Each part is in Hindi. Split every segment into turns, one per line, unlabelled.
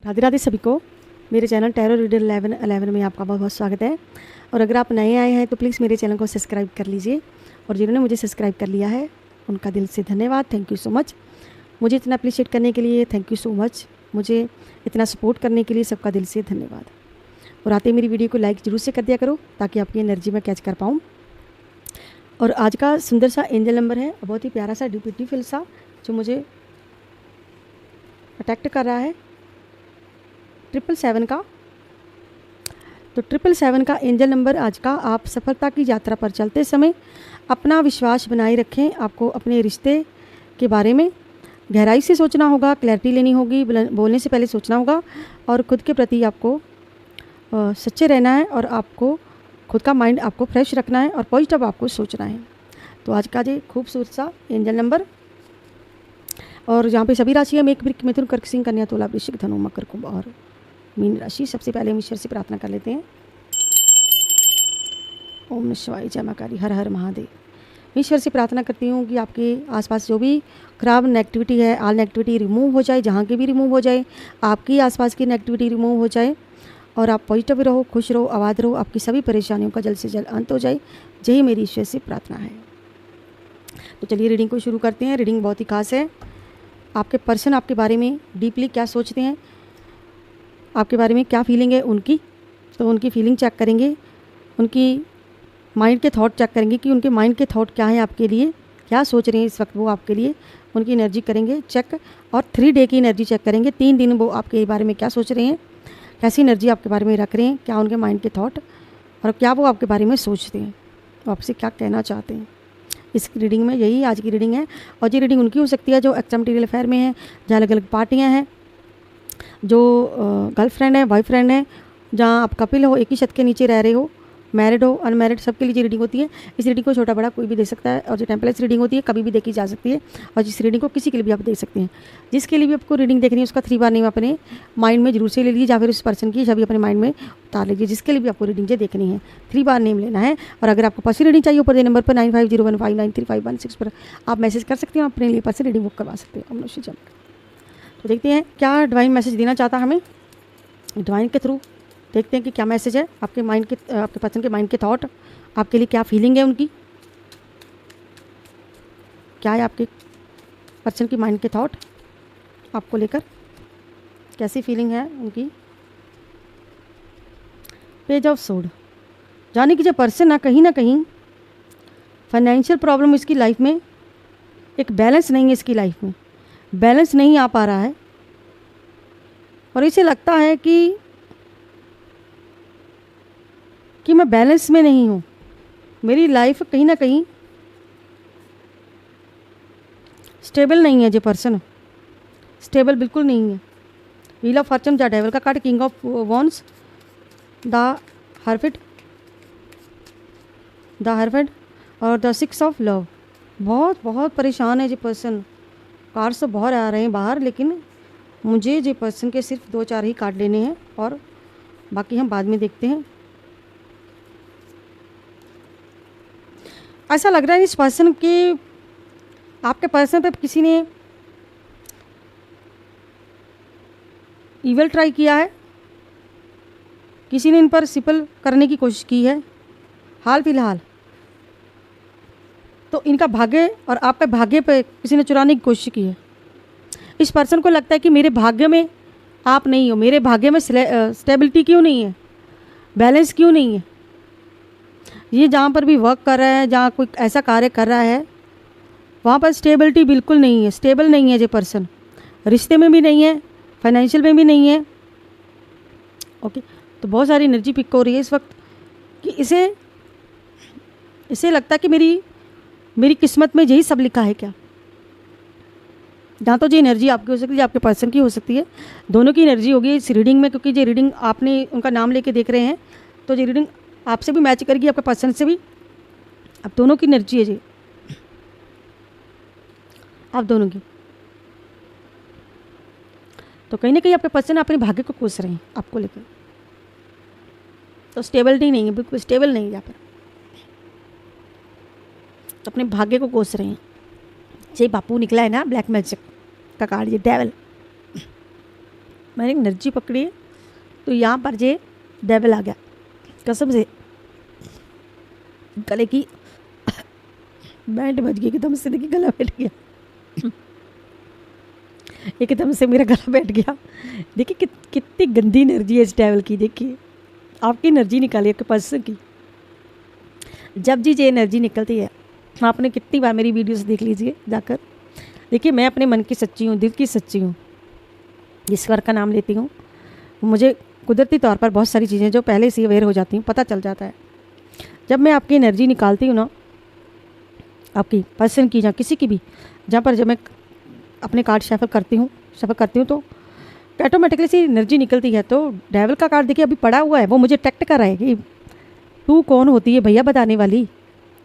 राधे राधे सभी को मेरे चैनल टैरो रीडर 1111 में आपका बहुत बहुत स्वागत है। और अगर आप नए आए हैं तो प्लीज़ मेरे चैनल को सब्सक्राइब कर लीजिए, और जिन्होंने मुझे सब्सक्राइब कर लिया है उनका दिल से धन्यवाद। Thank you so much. मुझे इतना अप्रिशिएट करने के लिए थैंक यू सो मच। मुझे इतना सपोर्ट करने के लिए सबका दिल से धन्यवाद। और आते मेरी वीडियो को लाइक ज़रूर से कर दिया करो ताकि आपकी एनर्जी में कैच कर पाऊँ। और आज का सुंदर सा एंजल नंबर है, बहुत ही प्यारा सा ब्यूटीफुल सा, जो मुझे अट्रैक्ट कर रहा है 777 का। तो 777 का एंजल नंबर आज का। आप सफलता की यात्रा पर चलते समय अपना विश्वास बनाए रखें। आपको अपने रिश्ते के बारे में गहराई से सोचना होगा, क्लैरिटी लेनी होगी, बोलने से पहले सोचना होगा, और खुद के प्रति आपको सच्चे रहना है, और आपको खुद का माइंड आपको फ्रेश रखना है और पॉजिटिव आपको सोचना है। तो आज का ये खूबसूरत सा एंजल नंबर, और यहाँ पे सभी राशियाँ मेघ, वृश्चिक, मिथुन, कर्क, सिंह, कन्या, तुला, वृश्चिक, धनु, मकर, कुंभ और मीन राशि। सबसे पहले हम ईश्वर से प्रार्थना कर लेते हैं। ओम नमः शिवाय, जय मां काली, हर हर महादेव। ईश्वर से प्रार्थना करती हूँ कि आपके आसपास जो भी खराब नेगेटिविटी है, ऑल नेगेटिविटी रिमूव हो जाए, जहाँ की भी रिमूव हो जाए, आपकी आसपास की नेगेटिविटी रिमूव हो जाए, और आप पॉजिटिव रहो, खुश रहो, आबाद रहो, आपकी सभी परेशानियों का जल्द से जल्द अंत हो जाए। यही मेरी ईश्वर से प्रार्थना है। तो चलिए रीडिंग को शुरू करते हैं। रीडिंग बहुत ही खास है। आपके पर्सन आपके बारे में डीपली क्या सोचते हैं, आपके बारे में क्या फीलिंग है उनकी, तो उनकी फीलिंग चेक करेंगे, उनकी माइंड के थॉट चेक करेंगे कि उनके माइंड के थॉट क्या है आपके लिए, क्या सोच रहे हैं इस वक्त वो आपके लिए। उनकी एनर्जी करेंगे चेक, और 3 डे की एनर्जी चेक करेंगे। 3 दिन वो आपके बारे में क्या सोच रहे हैं, कैसी एनर्जी आपके बारे में रख रहे हैं, क्या उनके माइंड के थॉट, और क्या वो आपके बारे में सोचते हैं, वो आपसे क्या कहना चाहते हैं इस रीडिंग में। यही आज की रीडिंग है। और ये रीडिंग उनकी हो सकती है जो एक्स्ट्रा मटीरियल अफेयर में है, जहाँ अलग अलग पार्टियाँ हैं, जो गर्लफ्रेंड है, बॉयफ्रेंड है, जहाँ आप कपिल हो, एक ही छत के नीचे रह रहे हो, मैरिड हो, अनमैरिड, सबके लिए रीडिंग होती है। इस रीडिंग को छोटा बड़ा कोई भी दे सकता है, और जो टेम्पलेट्स रीडिंग होती है कभी भी देखी जा सकती है, और जिस रीडिंग को किसी के लिए भी आप दे सकते हैं। जिसके लिए भी आपको रीडिंग देखनी है उसका 3 बार नेम अपने माइंड में जरूर से ले लीजिए, या फिर उस पर्सन की छवि अपने माइंड में उतार लीजिए जिसके लिए भी आपको रीडिंग देखनी है। 3 बार नेम लेना है। और अगर आपको पर्सन रीडिंग चाहिए, ऊपर दे नंबर पर 9501593516 पर आप मैसेज कर सकते हैं, अपने लिए पर्सन रीडिंग बुक करवा सकते हैं। तो देखते हैं क्या डिवाइन मैसेज देना चाहता हमें डिवाइन के थ्रू। देखते हैं कि क्या मैसेज है आपके माइंड के, आपके पर्सन के माइंड के थॉट, आपके लिए क्या फीलिंग है उनकी, क्या है आपके पर्सन की माइंड के थॉट आपको लेकर, कैसी फीलिंग है उनकी। पेज ऑफ सोर्ड, जाने कि जो पर्सन ना कहीं फाइनेंशियल प्रॉब्लम इसकी लाइफ में, एक बैलेंस नहीं है इसकी लाइफ में, बैलेंस नहीं आ पा रहा है, और इसे लगता है कि मैं बैलेंस में नहीं हूँ, मेरी लाइफ कहीं ना कहीं स्टेबल नहीं है। जो पर्सन स्टेबल बिल्कुल नहीं है। Wheel of fortune, the devil का card, king of wands, the hermit और द 6 ऑफ लव। बहुत परेशान है जो पर्सन। कार्ड्स तो बहुत आ रहे हैं बाहर, लेकिन मुझे जो पर्सन के सिर्फ 2-4 ही कार्ड लेने हैं, और बाकी हम बाद में देखते हैं। ऐसा लग रहा है इस पर्सन के, आपके पर्सन पे किसी ने ईवल ट्राई किया है, किसी ने इन पर सिपल करने की कोशिश की है हाल फिलहाल। तो इनका भाग्य और आपके भाग्य पे किसी ने चुराने की कोशिश की है। इस पर्सन को लगता है कि मेरे भाग्य में आप नहीं हो, मेरे भाग्य में स्टेबिलिटी क्यों नहीं है, बैलेंस क्यों नहीं है। ये जहाँ पर भी वर्क कर रहा है, जहाँ कोई ऐसा कार्य कर रहा है, वहाँ पर स्टेबिलिटी बिल्कुल नहीं है, स्टेबल नहीं है ये पर्सन। रिश्ते में भी नहीं है, फाइनेंशियल में भी नहीं है। ओके, तो बहुत सारी एनर्जी पिक हो रही है इस वक्त कि इसे लगता है कि मेरी किस्मत में यही सब लिखा है क्या। जहाँ तो ये एनर्जी आपकी हो सकती है, आपके पर्सन की हो सकती है, दोनों की एनर्जी होगी इस रीडिंग में, क्योंकि ये रीडिंग आपने उनका नाम लेके देख रहे हैं, तो ये रीडिंग आपसे भी मैच करेगी, आपके पर्सन से भी। आप दोनों की एनर्जी है जी, आप दोनों की। तो कहीं ना कहीं आपके पर्सन अपने भाग्य को कोस रहे हैं आपको लेकर। तो स्टेबिलिटी नहीं है, बिल्कुल स्टेबल नहीं है यहाँ पर, तो अपने भाग्य को कोस रहे हैं। ये बापू निकला है ना ब्लैक मैजिक का कार्ड, ये डेविल। मैंने एनर्जी पकड़ी है तो यहाँ पर ये डेविल आ गया, कसम से गले की बैंड बज गई एकदम से। देखिए गला बैठ गया एकदम से मेरा गला बैठ गया। देखिए कितनी गंदी एनर्जी है इस डेविल की। देखिए आपकी एनर्जी निकाली आपके पर्सन की। जब जी ये एनर्जी निकलती है, आपने कितनी बार मेरी वीडियोस देख लीजिए जाकर। देखिए मैं अपने मन की सच्ची हूँ, दिल की सच्ची हूँ, ईश्वर का नाम लेती हूँ। मुझे कुदरती तौर पर बहुत सारी चीज़ें जो पहले से अवेयर हो जाती हूँ, पता चल जाता है। जब मैं आपकी एनर्जी निकालती हूँ ना, आपकी पर्सन की या किसी की भी, जहाँ पर जब मैं अपने कार्ड शफल करती हूँ तो ऑटोमेटिकली सी एनर्जी निकलती है। तो डेविल का कार्ड देखिए अभी पड़ा हुआ है, वो मुझे टेक्ट कर रहा है कि तू कौन होती है भैया बताने वाली,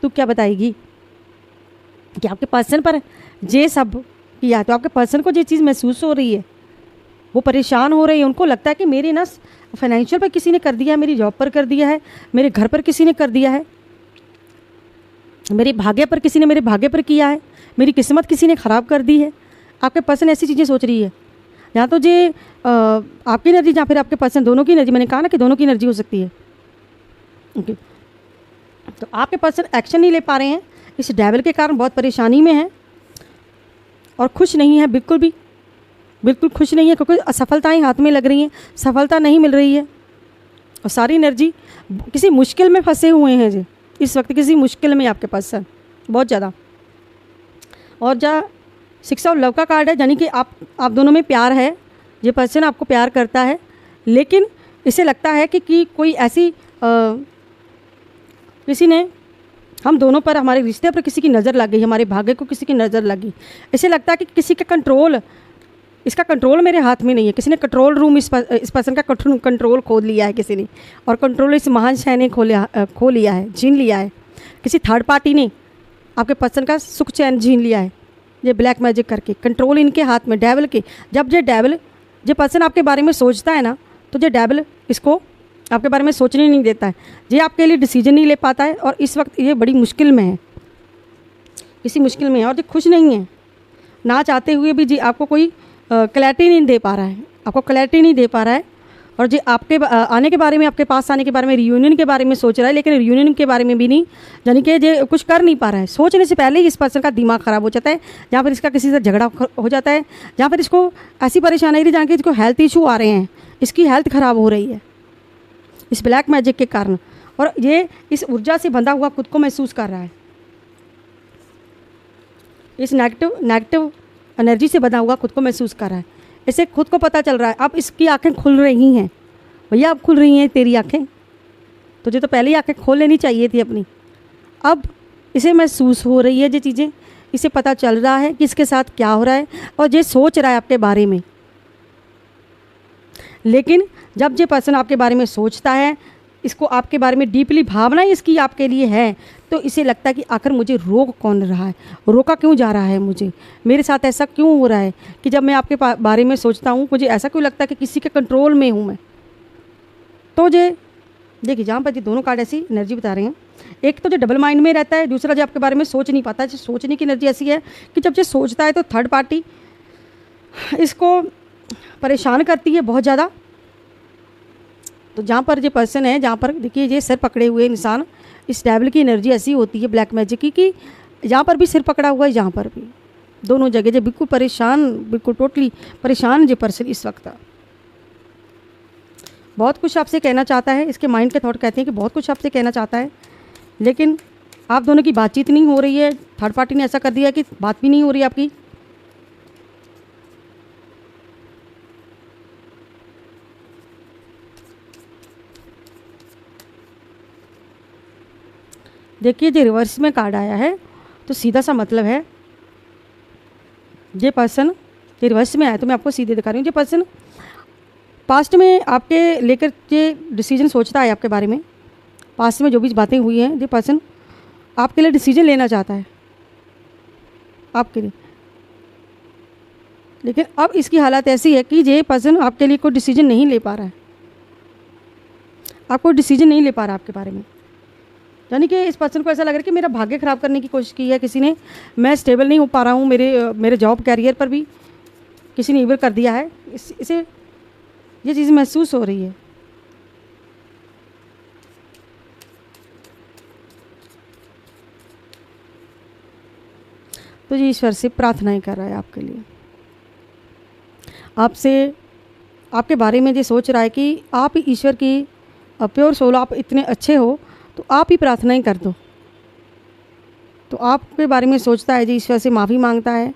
तू क्या बताएगी कि आपके पर्सन पर ये सब किया। तो आपके पर्सन को ये चीज़ महसूस हो रही है, वो परेशान हो रही है। उनको लगता है कि मेरे ना फाइनेंशियल पर किसी ने कर दिया है, मेरी जॉब पर कर दिया है, मेरे घर पर किसी ने कर दिया है, मेरे भाग्य पर किसी ने मेरे भाग्य पर किया है, मेरी किस्मत किसी ने ख़राब कर दी है। आपके पर्सन ऐसी चीज़ें सोच रही है। यहाँ तो ये आपकी एनर्जी या फिर आपके पर्सन दोनों की एनर्जी, मैंने कहा ना कि दोनों की एनर्जी हो सकती है। ओके, तो आपके पर्सन एक्शन नहीं ले पा रहे हैं, इस डेविल के कारण बहुत परेशानी में है और खुश नहीं है, बिल्कुल खुश नहीं है, क्योंकि असफलताएं हाथ में लग रही हैं, सफलता नहीं मिल रही है और सारी एनर्जी किसी मुश्किल में फंसे हुए हैं जी। इस वक्त किसी मुश्किल में आपके पर्सन बहुत ज़्यादा। और जहाँ 6 ऑफ लव का कार्ड है, यानी कि आप दोनों में प्यार है, ये पर्सन आपको प्यार करता है, लेकिन इसे लगता है कि कोई ऐसी किसी ने हम दोनों पर, हमारे रिश्ते पर किसी की नज़र लग गई, हमारे भाग्य को किसी की नज़र लगी। इसे लगता है कि किसी का कंट्रोल, इसका कंट्रोल मेरे हाथ में नहीं है। किसी ने कंट्रोल रूम इस पर्सन का कंट्रोल खो लिया है किसी ने, और कंट्रोल इस महान शय ने खो लिया है, छीन लिया है। किसी थर्ड पार्टी ने आपके पर्सन का सुख चैन छीन लिया है, ये ब्लैक मैजिक करके। कंट्रोल इनके हाथ में, डेविल के। जब ये पर्सन आपके बारे में सोचता है ना, तो ये डेविल इसको आपके बारे में सोचने नहीं देता है, ये आपके लिए डिसीजन नहीं ले पाता है। और इस वक्त ये बड़ी मुश्किल में है, इसी मुश्किल में है, और ये खुश नहीं है। ना चाहते हुए भी जी आपको कोई क्लैरिटी नहीं दे पा रहा है, आपको क्लैरिटी नहीं दे पा रहा है। और जी आपके आने के बारे में, आपके पास आने के बारे में, रियूनियन के बारे में सोच रहा है, लेकिन रियूनियन के बारे में भी नहीं, यानी कि ये कुछ कर नहीं पा रहा है। सोचने से पहले ही इस पर्सन का दिमाग ख़राब हो जाता है, जहाँ पर इसका किसी से झगड़ा हो जाता है, जहाँ पर इसको ऐसी परेशानी है जहाँ कि इसको हेल्थ इशू आ रहे हैं, इसकी हेल्थ ख़राब हो रही है इस ब्लैक मैजिक के कारण। और ये इस ऊर्जा से बंधा हुआ खुद को महसूस कर रहा है, इस नेगेटिव एनर्जी से बंधा हुआ खुद को महसूस कर रहा है। इसे खुद को पता चल रहा है, अब इसकी आंखें खुल रही हैं। भैया अब खुल रही हैं तेरी आंखें, तुझे तो पहले ही आंखें खोल लेनी चाहिए थी अपनी। अब इसे महसूस हो रही है ये चीज़ें, इसे पता चल रहा है कि इसके साथ क्या हो रहा है, और ये सोच रहा है आपके बारे में। लेकिन जब ये पर्सन आपके बारे में सोचता है, इसको आपके बारे में डीपली भावना इसकी आपके लिए है, तो इसे लगता है कि आखिर मुझे रोक कौन रहा है, रोका क्यों जा रहा है, मेरे साथ ऐसा क्यों हो रहा है कि जब मैं आपके बारे में सोचता हूँ मुझे ऐसा क्यों लगता है कि किसी के कंट्रोल में हूँ मैं। तो ये देखिए, जहाँ पर ये दोनों कार्ड ऐसी एनर्जी बता रहे हैं, एक तो जो डबल माइंड में रहता है, दूसरा जो आपके बारे में सोच नहीं पाता। जो सोचने की एनर्जी ऐसी है कि जब ये सोचता है तो थर्ड पार्टी इसको परेशान करती है बहुत ज़्यादा। तो जहाँ पर ये पर्सन है, जहाँ पर देखिए ये सिर पकड़े हुए इंसान, इस डेविल की एनर्जी ऐसी होती है ब्लैक मैजिक की कि जहाँ पर भी सिर पकड़ा हुआ है, जहाँ पर भी, दोनों जगह जो बिल्कुल परेशान, बिल्कुल टोटली परेशान जो पर्सन इस वक्त बहुत कुछ आपसे कहना चाहता है। इसके माइंड के थॉट कहते हैं कि बहुत कुछ आपसे कहना चाहता है, लेकिन आप दोनों की बातचीत नहीं हो रही है। थर्ड पार्टी ने ऐसा कर दिया कि बात भी नहीं हो रही आपकी। देखिए जो रिवर्स में कार्ड आया है, तो सीधा सा मतलब है ये पर्सन, ये रिवर्स में आया तो मैं आपको सीधे दिखा रही हूँ। ये पर्सन पास्ट में आपके लेकर ये डिसीजन सोचता है आपके बारे में, पास्ट में जो भी बातें हुई हैं, ये पर्सन आपके लिए डिसीजन लेना चाहता है आपके लिए, लेकिन अब इसकी हालत ऐसी है कि ये पर्सन आपके लिए कोई डिसीजन नहीं ले पा रहा है, आप कोई डिसीजन नहीं ले पा रहा आपके बारे में। यानी कि इस पर्सन को ऐसा लग रहा है कि मेरा भाग्य ख़राब करने की कोशिश की है किसी ने, मैं स्टेबल नहीं हो पा रहा हूँ, मेरे जॉब कैरियर पर भी किसी ने इवर कर दिया है। इसे ये चीज़ महसूस हो रही है। तो ये ईश्वर से प्रार्थनाएं कर रहा है आपके लिए, आपसे, आपके बारे में ये सोच रहा है कि आप ही ईश्वर की प्योर सोल, आप इतने अच्छे हो तो आप ही प्रार्थनाएं कर दो। तो आपके बारे में सोचता है जी, ईश्वर से माफ़ी मांगता है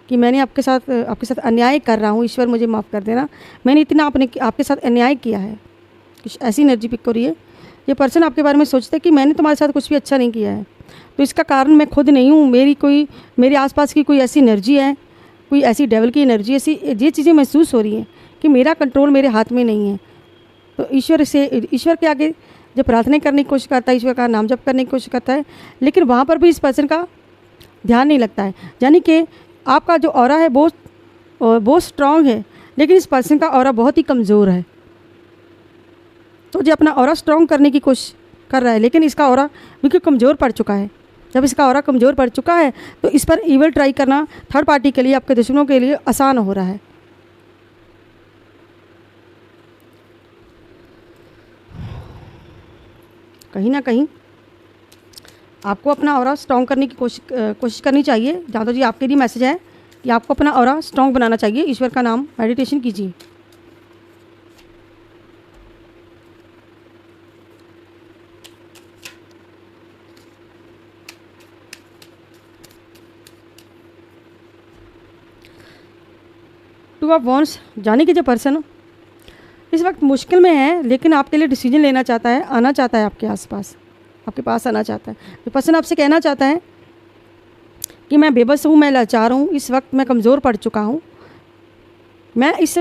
कि मैंने आपके साथ अन्याय कर रहा हूँ, ईश्वर मुझे माफ़ कर देना, मैंने इतना आपके साथ अन्याय किया है। कुछ ऐसी एनर्जी पिक हो रही है। ये पर्सन आपके बारे में सोचता है कि मैंने तुम्हारे साथ कुछ भी अच्छा नहीं किया है, तो इसका कारण मैं खुद नहीं हूँ, मेरे आसपास की कोई ऐसी एनर्जी है, कोई ऐसी डेवल की एनर्जी, ऐसी ये चीज़ें महसूस हो रही हैं कि मेरा कंट्रोल मेरे हाथ में नहीं है। तो ईश्वर के आगे जब प्रार्थना करने की कोशिश करता है, ईश्वर का नाम जप करने की कोशिश करता है, लेकिन वहाँ पर भी इस पर्सन का ध्यान नहीं लगता है। यानी कि आपका जो ऑरा है बहुत स्ट्रांग है, लेकिन इस पर्सन का ऑरा बहुत ही कमज़ोर है। तो जो अपना ऑरा स्ट्रांग करने की कोशिश कर रहा है, लेकिन इसका ऑरा बिल्कुल कमज़ोर पड़ चुका है। जब इसका ऑरा कमज़ोर पड़ चुका है तो इस पर ईवल ट्राई करना थर्ड पार्टी के लिए, आपके दुश्मनों के लिए आसान हो रहा है। कहीं ना कहीं आपको अपना ऑरा स्ट्रॉन्ग करने की कोशिश करनी चाहिए। जहाँ तो जी आपके लिए मैसेज है कि आपको अपना ऑरा स्ट्रॉन्ग बनाना चाहिए। ईश्वर का नाम मेडिटेशन कीजिए। टू ऑफ वॉन्ड्स, जाने कि जो पर्सन इस वक्त मुश्किल में है, लेकिन आपके लिए डिसीजन लेना चाहता है, आना चाहता है आपके आसपास, आपके पास आना चाहता है। तो पर्सन आपसे कहना चाहता है कि मैं बेबस हूँ, मैं लाचार हूँ, इस वक्त मैं कमज़ोर पड़ चुका हूँ। मैं इस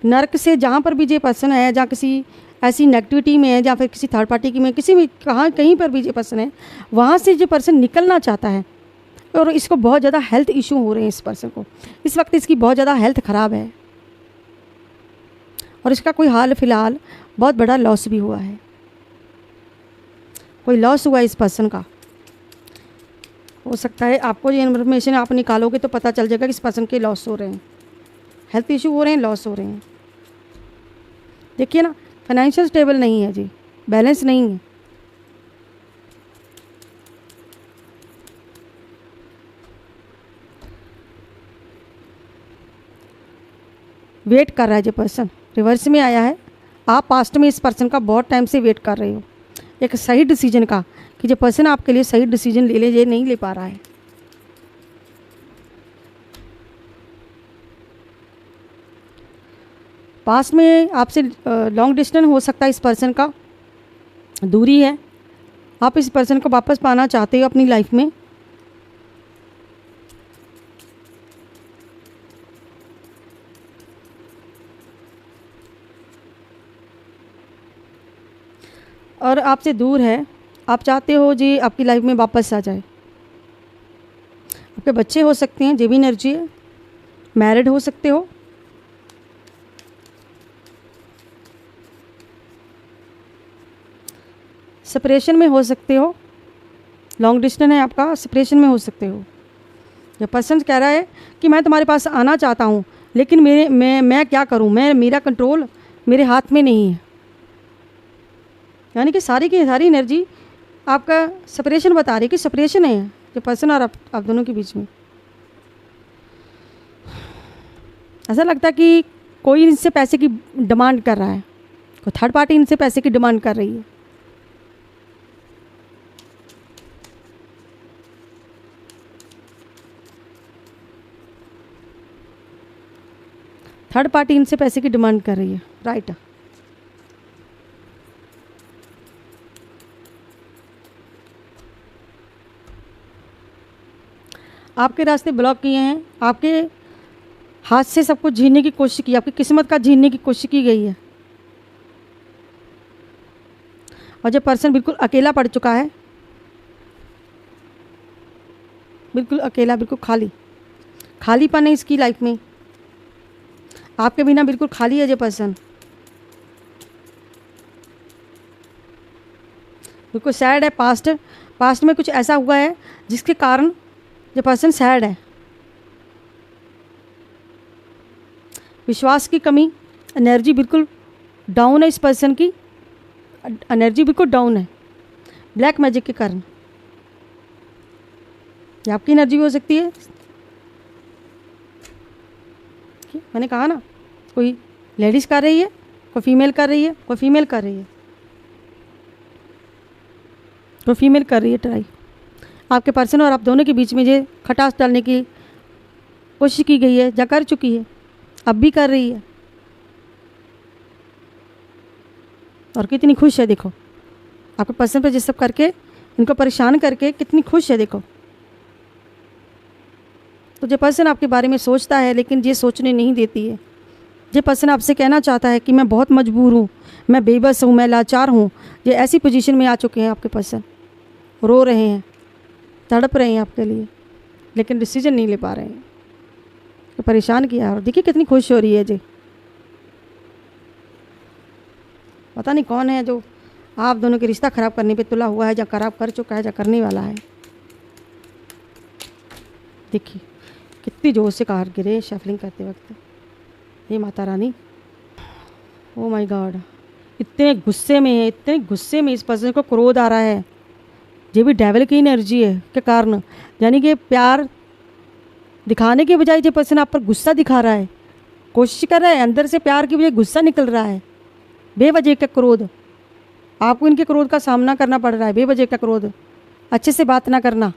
नर्क से, जहाँ पर भी ये पर्सन है, जहाँ किसी ऐसी नेगेटिविटी में है, या फिर किसी थर्ड पार्टी की में, किसी भी कहीं पर भी ये पर्सन है, वहाँ से जो पर्सन निकलना चाहता है। और इसको बहुत ज़्यादा हेल्थ इशू हो रहे हैं। इस पर्सन को इस वक्त इसकी बहुत ज़्यादा हेल्थ ख़राब है, और इसका कोई हाल फिलहाल बहुत बड़ा लॉस भी हुआ है। कोई लॉस हुआ है इस पर्सन का। हो सकता है आपको ये इन्फॉर्मेशन आप निकालोगे तो पता चल जाएगा कि इस पर्सन के लॉस हो रहे हैं, हेल्थ इशू हो रहे हैं, लॉस हो रहे हैं। देखिए ना, फाइनेंशियल स्टेबल नहीं है जी, बैलेंस नहीं है। वेट कर रहा है जो पर्सन, रिवर्स में आया है। आप पास्ट में इस पर्सन का बहुत टाइम से वेट कर रहे हो एक सही डिसीजन का, कि जो पर्सन आपके लिए सही डिसीजन ले ले, ये नहीं ले पा रहा है। पास्ट में आपसे लॉन्ग डिस्टेंस हो सकता है, इस पर्सन का दूरी है। आप इस पर्सन को वापस पाना चाहते हो अपनी लाइफ में। और आपसे दूर है, आप चाहते हो जी आपकी लाइफ में वापस आ जाए। आपके बच्चे हो सकते हैं, जे भी एनर्जी है। मैरिड हो सकते हो, सेपरेशन में हो सकते हो, लॉन्ग डिस्टेंस है आपका, सेपरेशन में हो सकते हो। जब पर्सन कह रहा है कि मैं तुम्हारे पास आना चाहता हूँ, लेकिन मैं क्या करूँ, मेरा कंट्रोल मेरे हाथ में नहीं है। यानी कि सारी की सारी एनर्जी आपका सेपरेशन बता रही है कि सेपरेशन है जो पर्सन और आप दोनों के बीच में। ऐसा लगता है कि कोई इनसे पैसे की डिमांड कर रहा है, कोई थर्ड पार्टी इनसे पैसे की डिमांड कर रही है। थर्ड पार्टी इनसे पैसे की डिमांड कर रही है, राइट। आपके रास्ते ब्लॉक किए हैं, आपके हाथ से सब कुछ छीनने की कोशिश की, आपकी किस्मत का छीनने की कोशिश की गई है। और जब पर्सन बिल्कुल अकेला पड़ चुका है, बिल्कुल अकेला, बिल्कुल खालीपन है इसकी लाइफ में। आपके बिना बिल्कुल खाली है जो पर्सन, बिल्कुल सैड है। पास्ट में कुछ ऐसा हुआ है जिसके कारण जो पर्सन सैड है। विश्वास की कमी, एनर्जी बिल्कुल डाउन है, इस पर्सन की एनर्जी बिल्कुल डाउन है ब्लैक मैजिक के कारण। ये आपकी एनर्जी भी हो सकती है। मैंने कहा ना, कोई लेडीज़ कर रही है, कोई फीमेल कर रही है, कोई फीमेल कर रही है, कोई फीमेल कर रही है ट्राई। आपके पर्सन और आप दोनों के बीच में जो खटास डालने की कोशिश की गई है, या कर चुकी है, अब भी कर रही है, और कितनी खुश है। देखो आपके पर्सन पे ये सब करके, इनको परेशान करके कितनी खुश है। देखो तो जो पर्सन आपके बारे में सोचता है, लेकिन ये सोचने नहीं देती है। ये पर्सन आपसे कहना चाहता है कि मैं बहुत मजबूर हूँ, मैं बेबस हूँ, मैं लाचार हूँ। ये ऐसी पोजीशन में आ चुके हैं आपके पर्सन, रो रहे हैं, तड़प रहे हैं आपके लिए, लेकिन डिसीजन नहीं ले पा रहे हैं। तो परेशान किया। और देखिए कितनी खुश हो रही है जी। पता नहीं कौन है जो आप दोनों के रिश्ता ख़राब करने पे तुला हुआ है, या ख़राब कर चुका है, या करने वाला है। देखिए कितनी जोर से कार गिरे शफलिंग करते वक्त। हे Mata Rani, oh my God, इतने गुस्से में है, इतने गुस्से में इस पर्सन को क्रोध आ रहा है। ये भी डेविल की एनर्जी है के कारण, यानी कि प्यार दिखाने के बजाय ये पर्सन आप पर गुस्सा दिखा रहा है, कोशिश कर रहा है, अंदर से प्यार की बजाय गुस्सा निकल रहा है। बेवजह का क्रोध, आपको इनके क्रोध का सामना करना पड़ रहा है। बेवजह का क्रोध, अच्छे से बात ना करना,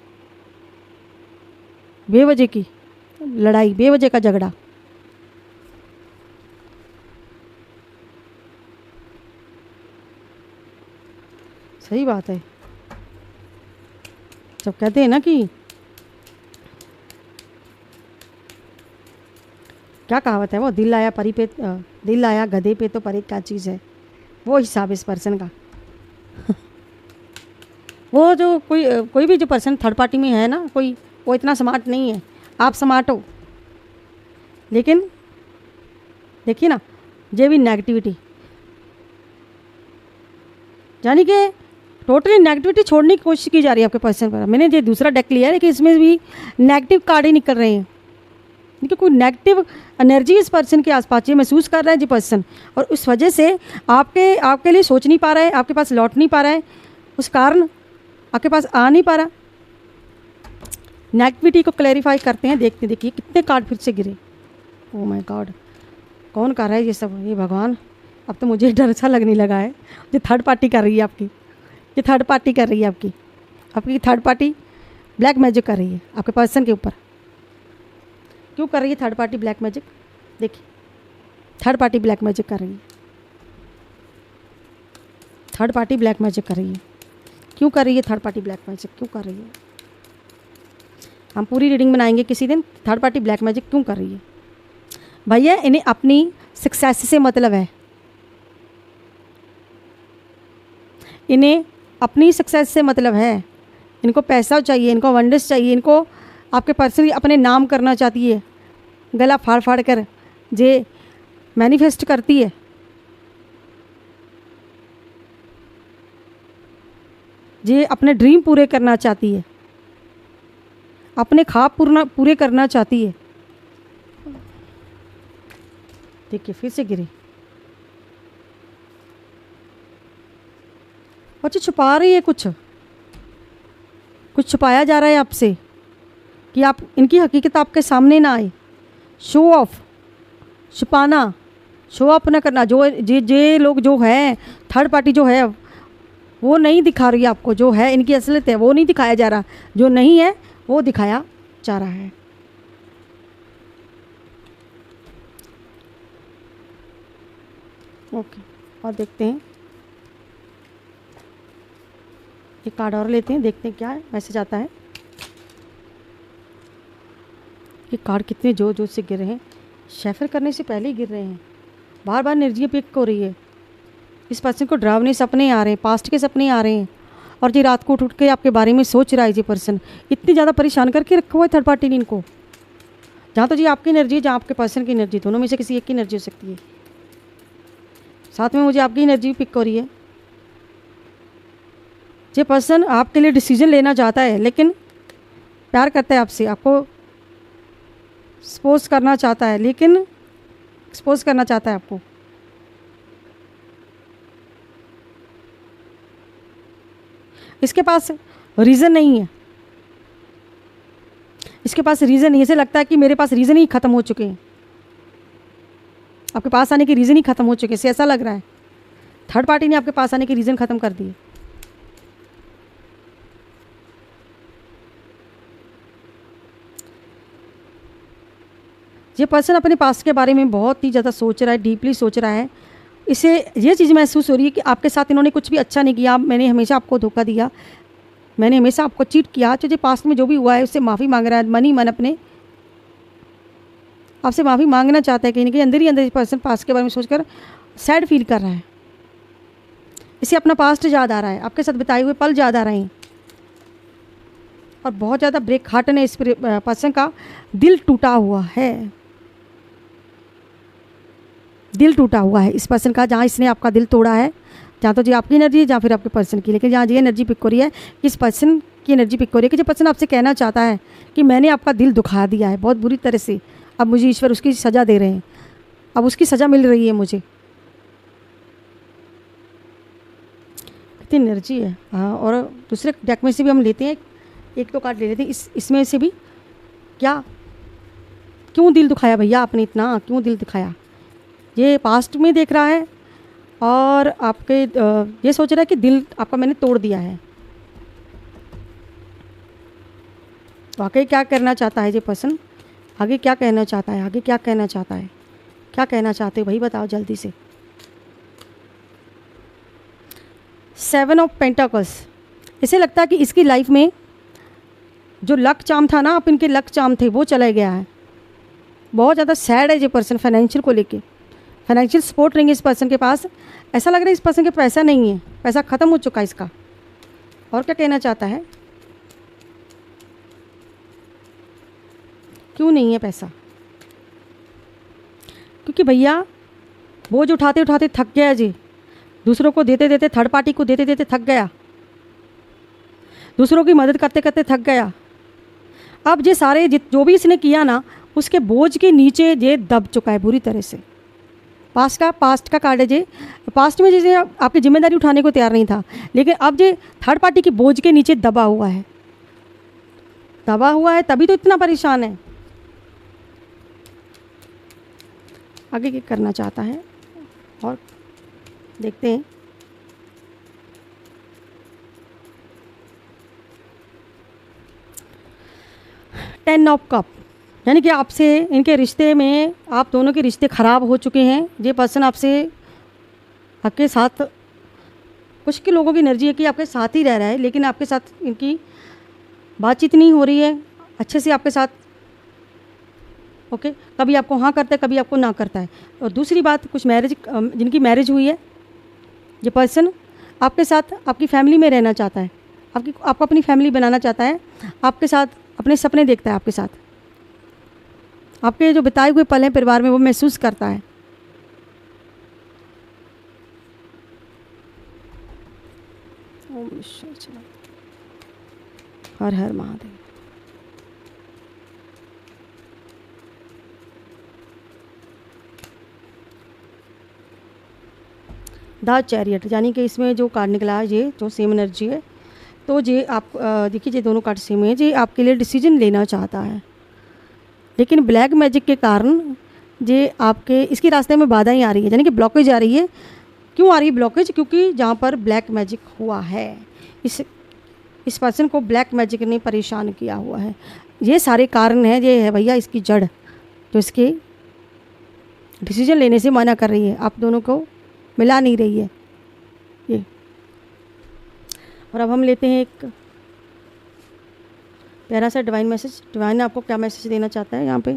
बेवजह की लड़ाई, बेवजह का झगड़ा। सही बात है। जब कहते हैं ना कि क्या कहावत है वो, दिल आया परी पे, दिल आया गधे पे तो परी क्या चीज़ है, वो हिसाब इस पर्सन का। वो जो कोई भी जो पर्सन थर्ड पार्टी में है ना, कोई वो इतना स्मार्ट नहीं है। आप स्मार्ट हो, लेकिन देखिए ना, ये भी नेगेटिविटी, यानी कि टोटली नेगेटिविटी छोड़ने की कोशिश की जा रही है आपके पर्सन पर। मैंने ये दूसरा डेक लिया है, लेकिन इसमें भी नेगेटिव कार्ड ही निकल रहे हैं, क्योंकि कोई नेगेटिव एनर्जी इस पर्सन के आसपास ये महसूस कर रहा है जी पर्सन, और उस वजह से आपके लिए सोच नहीं पा रहा है, आपके पास लौट नहीं पा रहा है, उस कारण आपके पास आ नहीं पा रहा। नेगेटिविटी को क्लैरिफाई करते हैं। देखिए कितने कार्ड फिर से गिरे। ओह माय गॉड, कौन कर रहा है ये सब? ये भगवान, अब तो मुझे डर सा लगने लगा है। ये थर्ड पार्टी कर रही है आपकी, ये थर्ड पार्टी कर रही है आपकी थर्ड पार्टी ब्लैक मैजिक कर रही है आपके पर्सन के ऊपर। क्यों कर रही है थर्ड पार्टी ब्लैक मैजिक? देखिए थर्ड पार्टी ब्लैक मैजिक कर रही है, थर्ड पार्टी ब्लैक मैजिक कर रही है। क्यों कर रही है थर्ड पार्टी ब्लैक मैजिक, क्यों कर रही है? हम पूरी रीडिंग बनाएंगे किसी दिन। थर्ड पार्टी ब्लैक मैजिक क्यों कर रही है? भैया इन्हें अपनी सक्सेस से मतलब है, इन्हें अपनी सक्सेस से मतलब है। इनको पैसा चाहिए, इनको वंडर्स चाहिए, इनको आपके पर्सन अपने नाम करना चाहती है, गला फाड़ फाड़ कर जे मैनिफेस्ट करती है। जे अपने ड्रीम पूरे करना चाहती है, अपने ख्वाब पूरे करना चाहती है। देखिए फिर से गिरी। बच्चे छुपा रही है, कुछ छुपाया जा रहा है आपसे कि आप इनकी हकीकत आपके सामने ना आए। शो ऑफ, छुपाना, शो ऑफ ना करना। जे लोग जो है थर्ड पार्टी जो है वो नहीं दिखा रही है आपको, जो है इनकी असलियत है वो नहीं दिखाया जा रहा, जो नहीं है वो दिखाया जा रहा है। ओके, और देखते हैं, एक कार्ड और लेते हैं, देखते हैं क्या है मैसेज आता है। ये कार्ड कितने जोर जोर से गिर रहे हैं, शेफर करने से पहले ही गिर रहे हैं। बार बार एनर्जी पिक हो रही है। इस पर्सन को डरावने सपने आ रहे हैं, पास्ट के सपने आ रहे हैं, और जी रात को उठ के आपके बारे में सोच रहा है। जी पर्सन इतनी ज़्यादा परेशान करके रखा हुआ है थर्ड पार्टी ने इनको। जहाँ तो जी आपकी एनर्जी, जहाँ आपके पर्सन की एनर्जी, दोनों में से किसी एक की एनर्जी हो सकती है। साथ में मुझे आपकी एनर्जी पिक हो रही है। ये पर्सन आपके लिए डिसीजन लेना चाहता है, लेकिन प्यार करता है आपसे, आपको एक्सपोज करना चाहता है, लेकिन एक्सपोज करना चाहता है आपको। इसके पास रीज़न नहीं है, इसके पास रीज़न नहीं, ऐसे लगता है कि मेरे पास रीज़न ही ख़त्म हो चुके हैं, आपके पास आने के रीज़न ही ख़त्म हो चुके हैं, ऐसा लग रहा है। थर्ड पार्टी ने आपके पास आने के रीज़न ख़त्म कर दिए। ये पर्सन अपने पास्ट के बारे में बहुत ही ज़्यादा सोच रहा है, डीपली सोच रहा है। इसे ये चीज़ महसूस हो रही है कि आपके साथ इन्होंने कुछ भी अच्छा नहीं किया, मैंने हमेशा आपको धोखा दिया, मैंने हमेशा आपको चीट किया। तो जो पास्ट में जो भी हुआ है उससे माफ़ी मांग रहा है, मन ही मन अपने आपसे माफ़ी मांगना चाहता है। कहीं ना कहीं अंदर ही अंदर इस पर्सन पास्ट के बारे में सोचकर सैड फील कर रहा है, इसे अपना पास्ट याद आ रहा है, आपके साथ बिताए हुए पल याद आ रहे हैं, और बहुत ज़्यादा ब्रेक हार्ट है। इस पर्सन का दिल टूटा हुआ है, दिल टूटा हुआ है इस पर्सन का, जहाँ इसने आपका दिल तोड़ा है, जहाँ तो जी आपकी एनर्जी है, जहाँ फिर आपके पर्सन की। लेकिन जहाँ ये एनर्जी पिक हो रही है, इस पर्सन की एनर्जी पिक हो रही है कि जो पर्सन आपसे कहना चाहता है कि मैंने आपका दिल दुखा दिया है बहुत बुरी तरह से, अब मुझे ईश्वर उसकी सज़ा दे रहे हैं, अब उसकी सज़ा मिल रही है मुझे। कितनी एनर्जी है। हाँ, और दूसरे डेक में से भी हम लेते हैं, एक तो कार्ड ले लेते हैं इसमें से भी। क्या क्यों दिल दुखाया भैया आपने, इतना क्यों दिल दुखाया? ये पास्ट में देख रहा है और आपके ये सोच रहा है कि दिल आपका मैंने तोड़ दिया है। वाकई क्या करना चाहता है ये पर्सन, आगे क्या कहना चाहता है, आगे क्या कहना चाहता है, क्या कहना चाहते हो भाई बताओ जल्दी से। 7 ऑफ पेंटाकल्स, इसे लगता है कि इसकी लाइफ में जो लक चार्म था ना, आप इनके लक चार्म थे वो चला गया है। बहुत ज़्यादा सैड है ये पर्सन फाइनेंशियल को लेके, फाइनेंशियल सपोर्ट नहीं है इस पर्सन के पास। ऐसा लग रहा है इस पर्सन के पैसा नहीं है, पैसा ख़त्म हो चुका है इसका। और क्या कहना चाहता है, क्यों नहीं है पैसा? क्योंकि भैया बोझ उठाते उठाते थक गया जी, दूसरों को देते देते, थर्ड पार्टी को देते देते थक गया, दूसरों की मदद करते करते थक गया। अब ये सारे जो भी इसने किया ना, उसके बोझ के नीचे ये दब चुका है बुरी तरह से। पास्ट का कार्ड है जे, पास्ट में जैसे आपकी जिम्मेदारी उठाने को तैयार नहीं था, लेकिन अब ये थर्ड पार्टी की बोझ के नीचे दबा हुआ है, दबा हुआ है, तभी तो इतना परेशान है। आगे क्या करना चाहता है और देखते हैं। टेन ऑफ कप, यानी कि आपसे इनके रिश्ते में, आप दोनों के रिश्ते ख़राब हो चुके हैं। ये पर्सन आपसे, आपके साथ कुछ के लोगों की एनर्जी है कि आपके साथ ही रह रहा है, लेकिन आपके साथ इनकी बातचीत नहीं हो रही है अच्छे से आपके साथ। ओके, कभी आपको हाँ करता है, कभी आपको ना करता है। और दूसरी बात, कुछ मैरिज, जिनकी मैरिज हुई है, ये पर्सन आपके साथ आपकी फैमिली में रहना चाहता है, आपको अपनी फैमिली बनाना चाहता है, आपके साथ अपने सपने देखता है, आपके साथ आपके जो बिताए हुए पल हैं परिवार में वो महसूस करता है। ओम ईश्वर चलो, हर हर महादेव। द चैरियट, यानी कि इसमें जो कार्ड निकला है ये जो सेम एनर्जी है, तो ये आप देखिए ये दोनों कार्ड सेम है, ये आपके लिए डिसीजन लेना चाहता है, लेकिन ब्लैक मैजिक के कारण ये आपके इसके रास्ते में बाधाएं आ रही है, यानी कि ब्लॉकेज आ रही है। क्यों आ रही है ब्लॉकेज? क्योंकि जहाँ पर ब्लैक मैजिक हुआ है, इस पर्सन को ब्लैक मैजिक ने परेशान किया हुआ है। ये सारे कारण हैं, ये है भैया इसकी जड़ जो इसके डिसीजन लेने से मना कर रही है, आप दोनों को मिला नहीं रही है ये। और अब हम लेते हैं एक प्यारा सा डिवाइन मैसेज। डिवाइन आपको क्या मैसेज देना चाहता है यहाँ पे?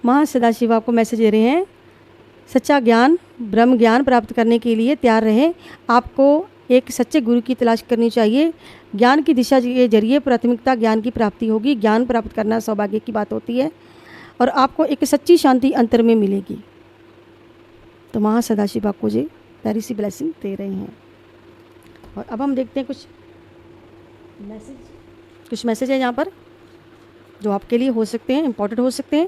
महासदाशिव आपको मैसेज दे रहे हैं, सच्चा ज्ञान, ब्रह्म ज्ञान प्राप्त करने के लिए तैयार रहें। आपको एक सच्चे गुरु की तलाश करनी चाहिए। ज्ञान की दिशा के जरिए प्राथमिकता ज्ञान की प्राप्ति होगी। ज्ञान प्राप्त करना सौभाग्य की बात होती है और आपको एक सच्ची शांति अंतर में मिलेगी। तो महासदाशिव आपको ये प्यारी सी ब्लेसिंग दे रहे हैं। और अब हम देखते हैं कुछ मैसेज है यहाँ पर। जो आपके लिए हो सकते हैं, इम्पोर्टेंट हो सकते हैं।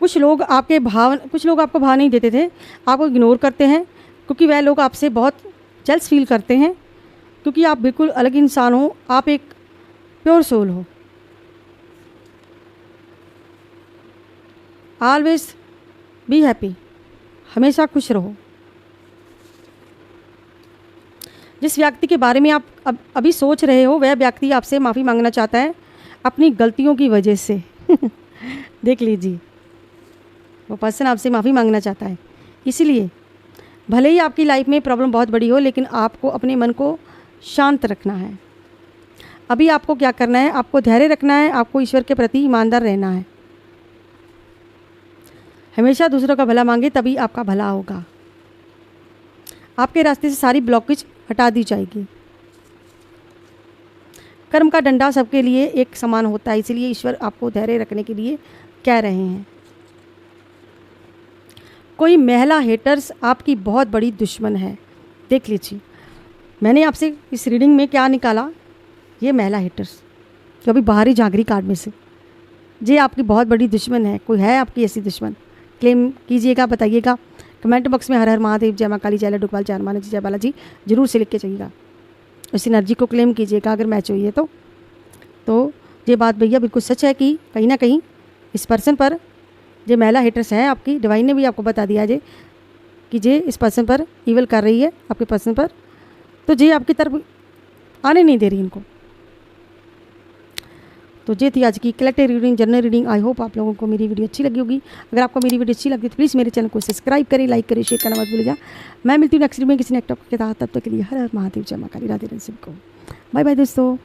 कुछ लोग आपको भाव नहीं देते थे, आपको इग्नोर करते हैं, क्योंकि वह लोग आपसे बहुत जेलस फील करते हैं, क्योंकि आप बिल्कुल अलग इंसान हो, आप एक प्योर सोल हो। ऑलवेज बी हैप्पी, हमेशा खुश रहो। जिस व्यक्ति के बारे में आप अभी सोच रहे हो, वह व्यक्ति आपसे माफ़ी मांगना चाहता है अपनी गलतियों की वजह से। देख लीजिए, वो पर्सन आपसे माफ़ी मांगना चाहता है। इसीलिए भले ही आपकी लाइफ में प्रॉब्लम बहुत बड़ी हो, लेकिन आपको अपने मन को शांत रखना है। अभी आपको क्या करना है, आपको धैर्य रखना है, आपको ईश्वर के प्रति ईमानदार रहना है। हमेशा दूसरों का भला मांगे, तभी आपका भला होगा। आपके रास्ते से सारी ब्लॉकेज हटा दी जाएगी। कर्म का डंडा सबके लिए एक समान होता है, इसलिए ईश्वर आपको धैर्य रखने के लिए कह रहे हैं। कोई महिला हेटर्स आपकी बहुत बड़ी दुश्मन है। देख लीजिए, मैंने आपसे इस रीडिंग में क्या निकाला, ये महिला हेटर्स जो अभी बाहरी जागरी कार्ड में से, ये आपकी बहुत बड़ी दुश्मन है। कोई है आपकी ऐसी दुश्मन? क्लेम कीजिएगा, बताइएगा कमेंट बॉक्स में। हर हर महादेव, जय मां काली, जय लड्डू गोपाल, जय हनुमान जी, जय बालाजी जरूर से लिख के जाइएगा। उस एनर्जी को क्लेम कीजिएगा अगर मैच हुई है तो ये बात भैया बिल्कुल सच है कि कहीं ना कहीं इस पर्सन पर जो महिला हेटर्स हैं आपकी, डिवाइन ने भी आपको बता दिया जे कि जे इस पर्सन पर ईवल कर रही है, आपके पर्सन पर, तो जे आपकी तरफ आने नहीं दे रही इनको। तो ये थी आज की collective reading, general reading. I hope आप लोगों को मेरी वीडियो अच्छी लगी होगी। अगर आपको मेरी वीडियो अच्छी लगी तो प्लीज़ मेरे चैनल को सब्सक्राइब करें, लाइक करें, शेयर करना मत भूलिएगा। मैं मिलती हूँ नेक्स्ट वीडियो में किसी नेक्स्ट टॉपिक के साथ। तब तक के लिए हर हर महादेव, जय मां काली, राधे राधे। सबको बाय बाय दोस्तों।